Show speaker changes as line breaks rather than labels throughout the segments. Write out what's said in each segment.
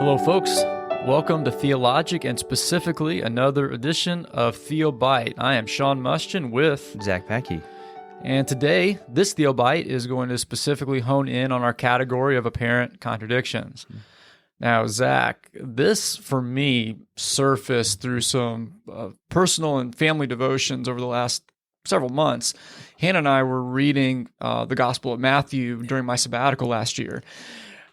Hello, folks. Welcome to Theologic and specifically another edition of Theobite. I am Sean Mustian with
Zach Packey.
And today, this Theobite is going to specifically hone in on our category of apparent contradictions. Now, Zach, this for me surfaced through some personal and family devotions over the last several months. Hannah and I were reading the Gospel of Matthew during my sabbatical last year.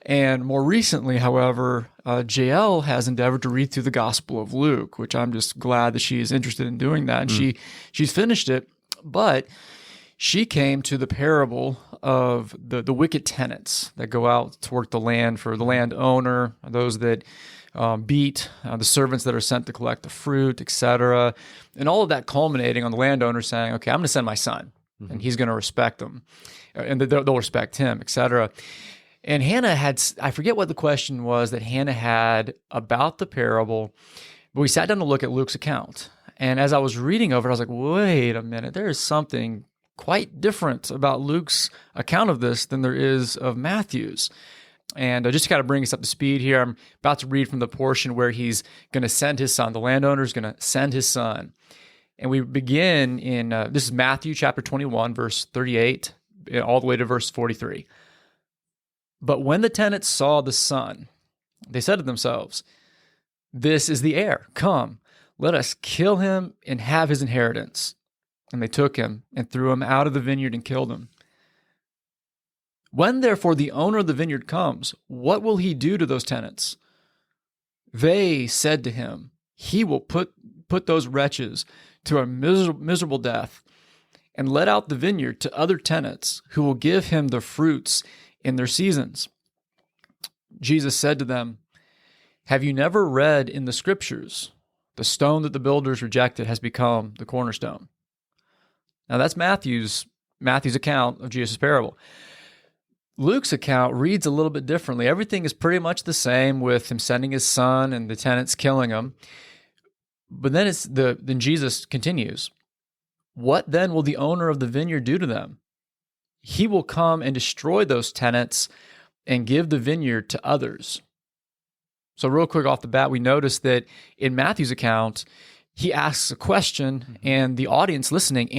And more recently, however, JL has endeavored to read through the Gospel of Luke, which I'm just glad that she is interested in doing that. And she's finished it, but she came to the parable of the wicked tenants that go out to work the land for the landowner, those that beat the servants that are sent to collect the fruit, etc. And all of that culminating on the landowner saying, okay, I'm going to send my son, and he's going to respect them, and they'll respect him, etc. And Hannah had, I forget what the question was that Hannah had about the parable, but we sat down to look at Luke's account. And as I was reading over it, I was like, wait a minute, there is something quite different about Luke's account of this than there is of Matthew's. And just to kind of bring us up to speed here, I'm about to read from the portion where he's going to send his son. The landowner is going to send his son. And we begin in, this is Matthew chapter 21, verse 38, all the way to verse 43. But when the tenants saw the son, they said to themselves, "This is the heir. Come, let us kill him and have his inheritance." And they took him and threw him out of the vineyard and killed him. When therefore the owner of the vineyard comes, what will he do to those tenants? They said to him, "He will put those wretches to a miserable death and let out the vineyard to other tenants who will give him the fruits in their seasons." Jesus said to them, "Have you never read in the scriptures, the stone that the builders rejected has become the cornerstone?" Now that's Matthew's account of Jesus' parable. Luke's account reads a little bit differently. Everything is pretty much the same with him sending his son and the tenants killing him. But then Jesus continues, "What then will the owner of the vineyard do to them? He will come and destroy those tenants and give the vineyard to others." So real quick off the bat, we notice that in Matthew's account, he asks a question and the audience listening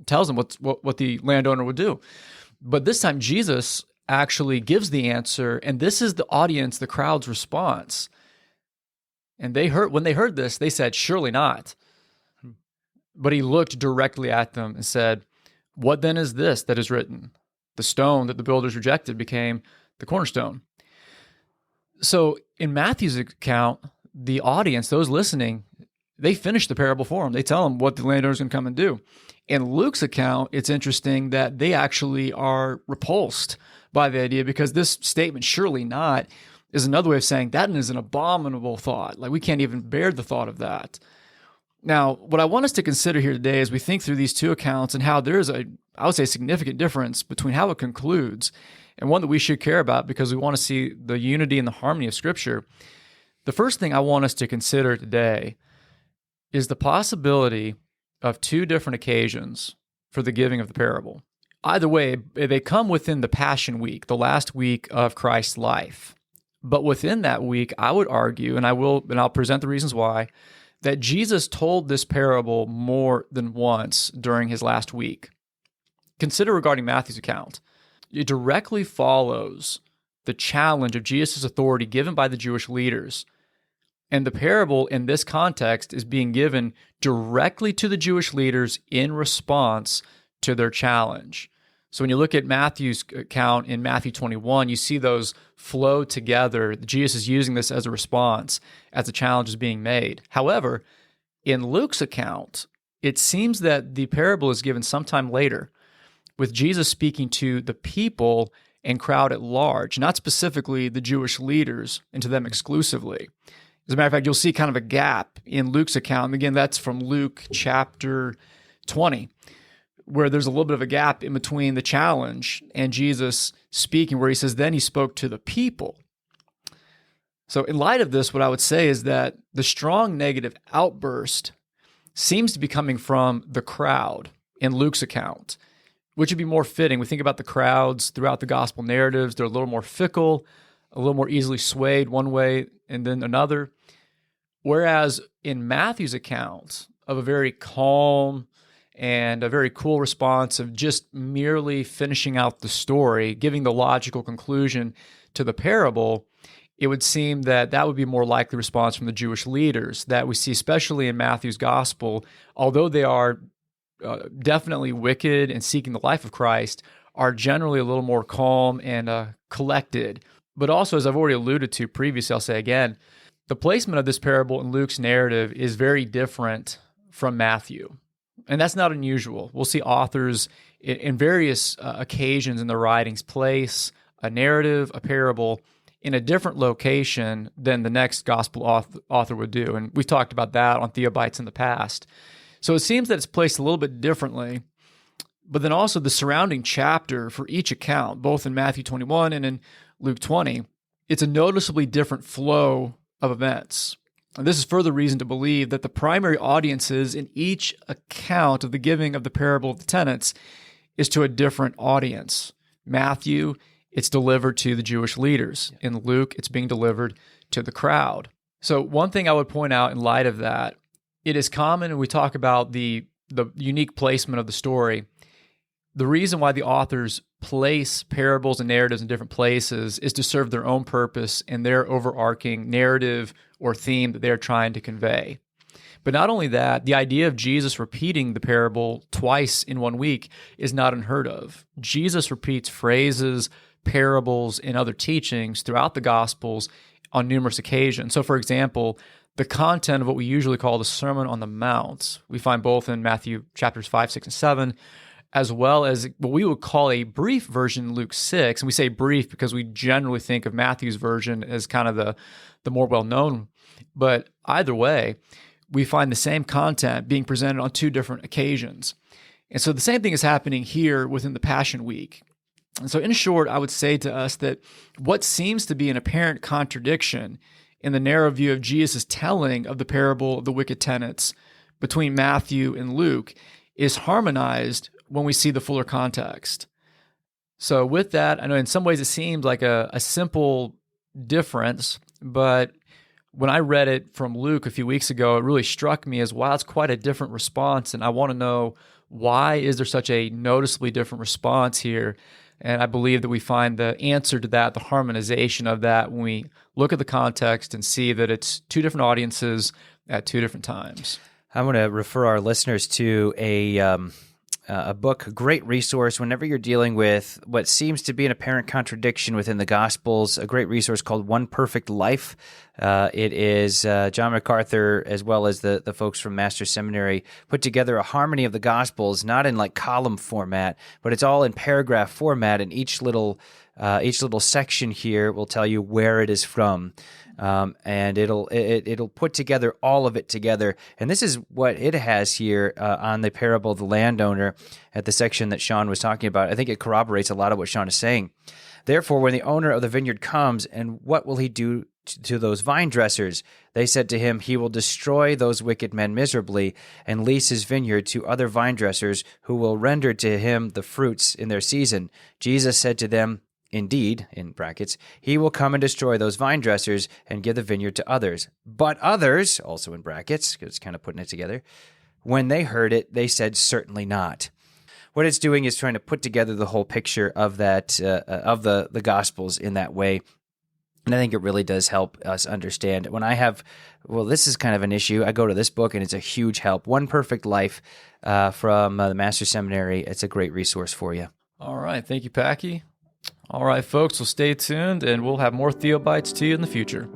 tells them what the landowner would do. But this time Jesus actually gives the answer, and this is the audience, the crowd's response. And when they heard this, they said, "Surely not." But he looked directly at them and said, "What then is this that is written? The stone that the builders rejected became the cornerstone." So in Matthew's account, the audience, those listening, they finish the parable for him. They tell him what the landowner's going to come and do. In Luke's account, it's interesting that they actually are repulsed by the idea, because this statement, "surely not," is another way of saying that is an abominable thought. Like, we can't even bear the thought of that. Now, what I want us to consider here today as we think through these two accounts and how there is I would say, significant difference between how it concludes and one that we should care about because we want to see the unity and the harmony of Scripture. The first thing I want us to consider today is the possibility of two different occasions for the giving of the parable. Either way, they come within the Passion Week, the last week of Christ's life. But within that week, I would argue, and I'll present the reasons why, that Jesus told this parable more than once during his last week. Consider regarding Matthew's account. It directly follows the challenge of Jesus' authority given by the Jewish leaders. And the parable in this context is being given directly to the Jewish leaders in response to their challenge. So when you look at Matthew's account in Matthew 21, you see those flow together. Jesus is using this as a response as the challenge is being made. However, in Luke's account, it seems that the parable is given sometime later, with Jesus speaking to the people and crowd at large, not specifically the Jewish leaders and to them exclusively. As a matter of fact, you'll see kind of a gap in Luke's account. And again, that's from Luke chapter 20, where there's a little bit of a gap in between the challenge and Jesus speaking, where he says, then he spoke to the people. So in light of this, what I would say is that the strong negative outburst seems to be coming from the crowd in Luke's account, which would be more fitting. We think about the crowds throughout the gospel narratives. They're a little more fickle, a little more easily swayed one way and then another. Whereas in Matthew's account of a very calm and a very cool response of just merely finishing out the story, giving the logical conclusion to the parable, it would seem that that would be a more likely response from the Jewish leaders that we see, especially in Matthew's gospel, although they are definitely wicked and seeking the life of Christ, are generally a little more calm and collected. But also, as I've already alluded to previously, I'll say again, the placement of this parable in Luke's narrative is very different from Matthew. And that's not unusual. We'll see authors in various occasions in their writings place a narrative, a parable, in a different location than the next gospel author would do. And we've talked about that on Theobites in the past. So it seems that it's placed a little bit differently. But then also the surrounding chapter for each account, both in Matthew 21 and in Luke 20, it's a noticeably different flow of events. And this is further reason to believe that the primary audiences in each account of the giving of the parable of the tenants is to a different audience. Matthew, it's delivered to the Jewish leaders. In Luke, it's being delivered to the crowd. So one thing I would point out in light of that, it is common, and we talk about the unique placement of the story. The reason why the authors place parables and narratives in different places is to serve their own purpose and their overarching narrative or theme that they're trying to convey. But not only that, the idea of Jesus repeating the parable twice in 1 week is not unheard of. Jesus repeats phrases, parables, and other teachings throughout the Gospels on numerous occasions. So, for example, the content of what we usually call the Sermon on the Mount, we find both in Matthew chapters 5, 6, and 7, as well as what we would call a brief version in Luke 6. And we say brief because we generally think of Matthew's version as kind of the more well-known. But either way, we find the same content being presented on 2 different occasions. And so the same thing is happening here within the Passion Week. And so in short, I would say to us that what seems to be an apparent contradiction in the narrow view of Jesus' telling of the parable of the wicked tenants between Matthew and Luke is harmonized when we see the fuller context. So with that, I know in some ways it seems like a simple difference, but when I read it from Luke a few weeks ago, it really struck me as, wow, it's quite a different response, and I want to know, why is there such a noticeably different response here? And I believe that we find the answer to that, the harmonization of that, when we look at the context and see that it's 2 different audiences at 2 different times.
I want to refer our listeners to a book, a great resource whenever you're dealing with what seems to be an apparent contradiction within the Gospels, a great resource called One Perfect Life. It is John MacArthur, as well as the folks from Master's Seminary, put together a harmony of the Gospels, not in like column format, but it's all in paragraph format, and each little section here will tell you where it is from. And it'll put together all of it together. And this is what it has here on the parable of the landowner at the section that Sean was talking about. I think it corroborates a lot of what Sean is saying. Therefore, when the owner of the vineyard comes, and what will he do to those vine dressers? They said to him, he will destroy those wicked men miserably and lease his vineyard to other vine dressers who will render to him the fruits in their season. Jesus said to them, indeed, in brackets, he will come and destroy those vine dressers and give the vineyard to others. But others, also in brackets, because it's kind of putting it together, when they heard it, they said, certainly not. What it's doing is trying to put together the whole picture of that, of the Gospels in that way. And I think it really does help us understand. When I have, this is kind of an issue, I go to this book and it's a huge help. One Perfect Life from the Master's Seminary. It's a great resource for you.
All right. Thank you, Packy. All right, folks, well, stay tuned, and we'll have more Theobites to you in the future.